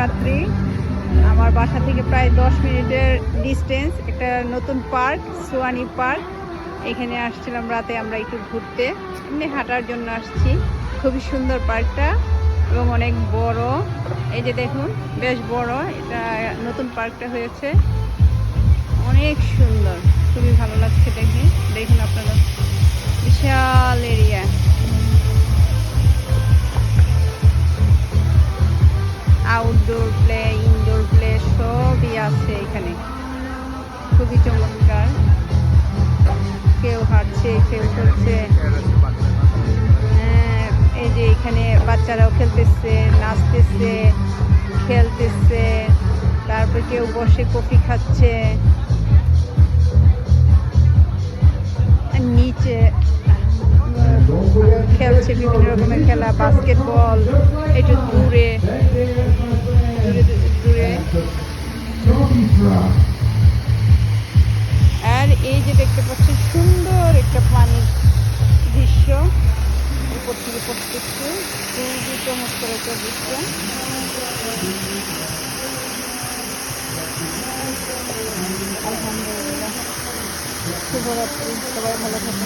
রাত্রি। আমার বাসা থেকে প্রায় 10 মিনিটের ডিস্টেন্স একটা নতুন পার্ক, সোয়ানি পার্ক। এখানে আসছিলাম রাতে আমরা একটু ঘুরতে, এমনি হাঁটার জন্য আসছি। খুবই সুন্দর পার্কটা এবং অনেক বড়। এই যে দেখুন, বেশ বড় এটা নতুন পার্কটা হয়েছে, অনেক সুন্দর, খুবই ভালো লাগছে দেখে। দেখুন আপনারা, বিশাল area. Outdoor play, indoor play সবই আছে এখানে, খুবই চমৎকার। কেউ হাঁটছে, কেউ খেলছে। এই যে এখানে বাচ্চারাও খেলতেছে, নাচতেছে, খেলতেছে। তারপর কেউ বসে কফি খাচ্ছে। নিচে খেলছে বিভিন্ন রকমের খেলা, বাস্কেটবল। একটু দূরে দূরে দূরে। আর এই যে দেখতে পাচ্ছি সুন্দর একটা পানির দৃশ্য, উপর থেকে পড়তেছে, খুবই চমৎকার একটা দৃশ্য। আলহামদুলিল্লাহ, শুভরাত্রি, সবাই ভালো থাকুন।